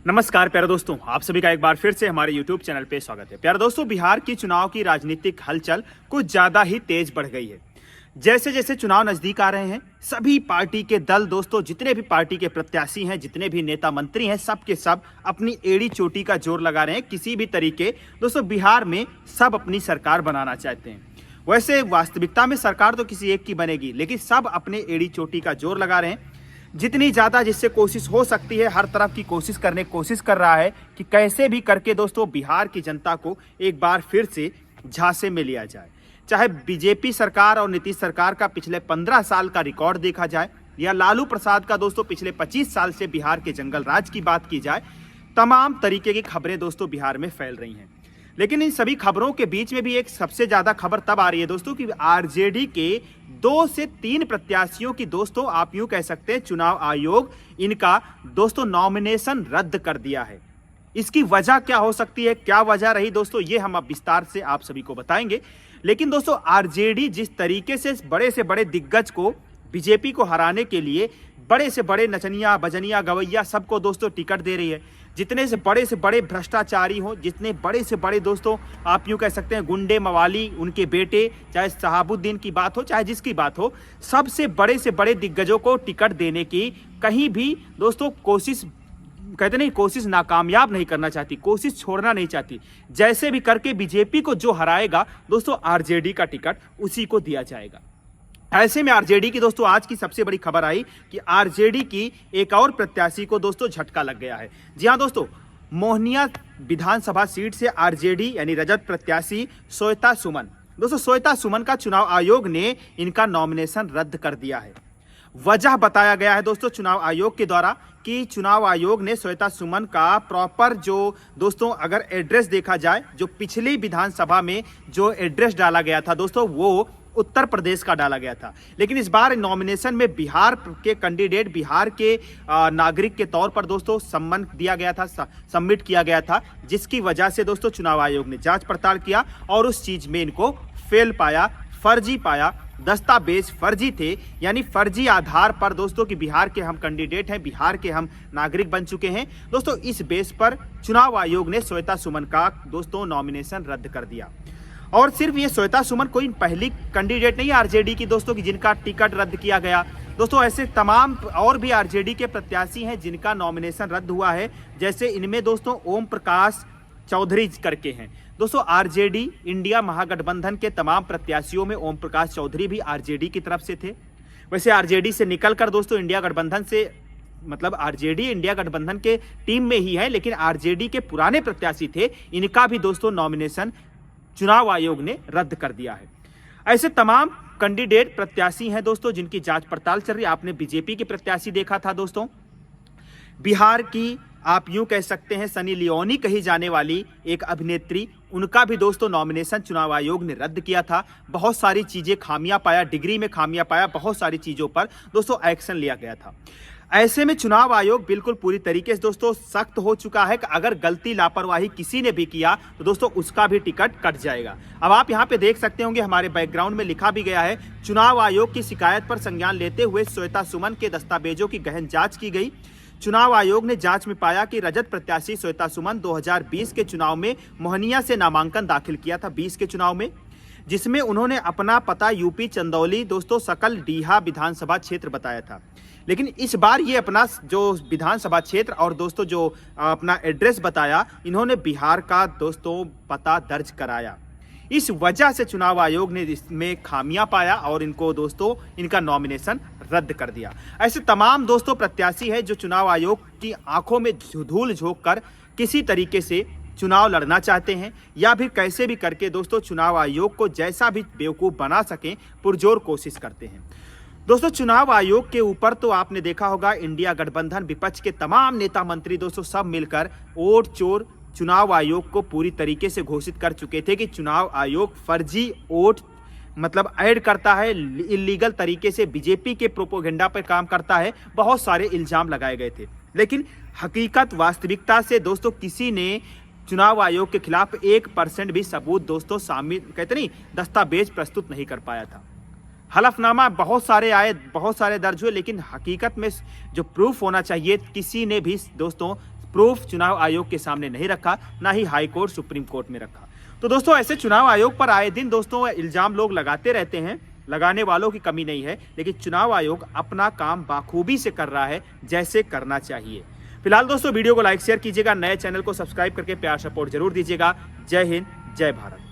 नमस्कार प्यारे दोस्तों, आप सभी का एक बार फिर से हमारे YouTube चैनल पे स्वागत है। प्यारे दोस्तों, बिहार की चुनाव की राजनीतिक हलचल कुछ ज्यादा ही तेज बढ़ गई है। जैसे जैसे चुनाव नजदीक आ रहे हैं, सभी पार्टी के दल दोस्तों, जितने भी पार्टी के प्रत्याशी हैं, जितने भी नेता मंत्री हैं, सब के सब अपनी एड़ी चोटी का जोर लगा रहे हैं। किसी भी तरीके दोस्तों बिहार में सब अपनी सरकार बनाना चाहते हैं। वैसे वास्तविकता में सरकार तो किसी एक की बनेगी, लेकिन सब अपने एड़ी चोटी का जोर लगा रहे हैं। जितनी ज़्यादा जिससे कोशिश हो सकती है, हर तरफ की कोशिश कर रहा है कि कैसे भी करके दोस्तों बिहार की जनता को एक बार फिर से झांसे में लिया जाए। चाहे बीजेपी सरकार और नीतीश सरकार का पिछले 15 साल का रिकॉर्ड देखा जाए, या लालू प्रसाद का दोस्तों पिछले 25 साल से बिहार के जंगल राज की बात की जाए, तमाम तरीके की खबरें दोस्तों बिहार में फैल रही हैं। लेकिन इन सभी खबरों के बीच में भी एक सबसे ज्यादा खबर तब आ रही है दोस्तों कि आरजेडी के 2 से 3 प्रत्याशियों की दोस्तों आप यूं कह सकते हैं चुनाव आयोग इनका दोस्तों नॉमिनेशन रद्द कर दिया है। इसकी वजह क्या हो सकती है, क्या वजह रही दोस्तों, ये हम अब विस्तार से आप सभी को बताएंगे। लेकिन दोस्तों आरजेडी जिस तरीके से बड़े दिग्गज को, बीजेपी को हराने के लिए बड़े से बड़े नचनिया बजनिया गवैया सबको दोस्तों टिकट दे रही है, जितने से बड़े भ्रष्टाचारी हो, जितने बड़े से बड़े दोस्तों आप यूं कह सकते हैं गुंडे मवाली, उनके बेटे, चाहे शहाबुद्दीन की बात हो, चाहे जिसकी बात हो, सबसे बड़े से बड़े दिग्गजों को टिकट देने की कहीं भी दोस्तों कोशिश, कहते नहीं, कोशिश नाकामयाब नहीं करना चाहती, कोशिश छोड़ना नहीं चाहती। जैसे भी करके बीजेपी को जो हराएगा दोस्तों आरजेडी का टिकट उसी को दिया जाएगा। ऐसे में आरजेडी की दोस्तों आज की सबसे बड़ी खबर आई कि आरजेडी की एक और प्रत्याशी को दोस्तों झटका लग गया है। जी हां दोस्तों, मोहनिया विधानसभा सीट से आरजेडी यानी रजत प्रत्याशी श्वेता सुमन, दोस्तों श्वेता सुमन का चुनाव आयोग ने इनका नॉमिनेशन रद्द कर दिया है। वजह बताया गया है दोस्तों चुनाव आयोग के द्वारा कि चुनाव आयोग ने श्वेता सुमन का प्रॉपर जो दोस्तों अगर एड्रेस देखा जाए, जो पिछली विधानसभा में जो एड्रेस डाला गया था दोस्तों वो उत्तर प्रदेश का डाला गया था। लेकिन इस बार नॉमिनेशन में बिहार के कैंडिडेट, बिहार के नागरिक के तौर पर दोस्तों सम्मान दिया गया था, सबमिट किया गया था, जिसकी वजह से दोस्तों चुनाव आयोग ने जांच पड़ताल किया और उस चीज में इनको फेल पाया, फर्जी पाया, दस्तावेज फर्जी थे। यानी फर्जी आधार पर दोस्तों कि बिहार के हम कैंडिडेट हैं, बिहार के हम नागरिक बन चुके हैं दोस्तों, इस बेस पर चुनाव आयोग ने श्वेता सुमन का दोस्तों नॉमिनेशन रद्द कर दिया। और सिर्फ ये श्वेता सुमन कोई पहली कैंडिडेट नहीं आरजेडी की दोस्तों कि जिनका टिकट रद्द किया गया दोस्तों, ऐसे तमाम और भी आरजेडी के प्रत्याशी हैं जिनका नॉमिनेशन रद्द हुआ है। जैसे इनमें दोस्तों ओम प्रकाश चौधरी करके हैं दोस्तों, आरजेडी इंडिया महागठबंधन के तमाम प्रत्याशियों में ओम प्रकाश चौधरी भी आरजेडी की तरफ से थे। वैसे आरजेडी से निकलकर दोस्तों इंडिया गठबंधन से, मतलब आरजेडी इंडिया गठबंधन के टीम में ही है, लेकिन आरजेडी के पुराने प्रत्याशी थे, इनका भी दोस्तों नॉमिनेशन चुनाव आयोग ने रद्द कर दिया है। ऐसे तमाम कैंडिडेट प्रत्याशी हैं दोस्तों जिनकी जांच पड़ताल चल रही है। आपने बीजेपी के प्रत्याशी देखा था दोस्तों, बिहार की आप यूं कह सकते हैं सनी लियोनी कही जाने वाली एक अभिनेत्री, उनका भी दोस्तों नॉमिनेशन चुनाव आयोग ने रद्द किया था। बहुत सारी चीजें खामियां पाया, डिग्री में खामियां पाया, बहुत सारी चीजों पर दोस्तों एक्शन लिया गया था। ऐसे में चुनाव आयोग बिल्कुल पूरी तरीके से दोस्तों सख्त हो चुका है कि अगर गलती लापरवाही किसी ने भी किया तो दोस्तों उसका भी टिकट कट जाएगा। अब आप यहां पे देख सकते होंगे, हमारे बैकग्राउंड में लिखा भी गया है, चुनाव आयोग की शिकायत पर संज्ञान लेते हुए श्वेता सुमन के दस्तावेजों की गहन जांच की गई। चुनाव आयोग ने जांच में पाया कि रजत प्रत्याशी श्वेता सुमन 2020 के चुनाव में मोहनिया से नामांकन दाखिल किया था, 20 के चुनाव में, जिसमें उन्होंने अपना पता यूपी चंदौली दोस्तों सकल डीहा विधानसभा क्षेत्र बताया था। लेकिन इस बार ये अपना जो विधानसभा क्षेत्र और दोस्तों जो अपना एड्रेस बताया, इन्होंने बिहार का दोस्तों पता दर्ज कराया। इस वजह से चुनाव आयोग ने इसमें खामियां पाया और इनको दोस्तों इनका नॉमिनेशन रद्द कर दिया। ऐसे तमाम दोस्तों प्रत्याशी है जो चुनाव आयोग की आंखों में धूल झोंक कर किसी तरीके से चुनाव लड़ना चाहते हैं, या फिर कैसे भी करके दोस्तों चुनाव आयोग को जैसा भी बेवकूफ बना सकें पुरजोर कोशिश करते हैं। दोस्तों चुनाव आयोग के ऊपर तो आपने देखा होगा इंडिया गठबंधन विपक्ष के तमाम नेता मंत्री दोस्तों सब मिलकर वोट चोर चुनाव आयोग को पूरी तरीके से घोषित कर चुके थे कि चुनाव आयोग फर्जी वोट मतलब ऐड करता है, इलीगल तरीके से बीजेपी के प्रोपोगेंडा पर काम करता है। बहुत सारे इल्जाम लगाए गए थे, लेकिन हकीकत वास्तविकता से दोस्तों किसी ने चुनाव आयोग के खिलाफ 1% भी सबूत दोस्तों शामिल, कहते नहीं, दस्तावेज प्रस्तुत नहीं कर पाया था। हलफनामा बहुत सारे आए, बहुत सारे दर्ज हुए, लेकिन हकीकत में जो प्रूफ होना चाहिए किसी ने भी दोस्तों प्रूफ चुनाव आयोग के सामने नहीं रखा, ना ही हाई कोर्ट सुप्रीम कोर्ट में रखा। तो दोस्तों ऐसे चुनाव आयोग पर आए दिन दोस्तों इल्जाम लोग लगाते रहते हैं, लगाने वालों की कमी नहीं है, लेकिन चुनाव आयोग अपना काम बाखूबी से कर रहा है जैसे करना चाहिए। फिलहाल दोस्तों वीडियो को लाइक शेयर कीजिएगा, नए चैनल को सब्सक्राइब करके प्यार सपोर्ट जरूर दीजिएगा। जय हिंद, जय भारत।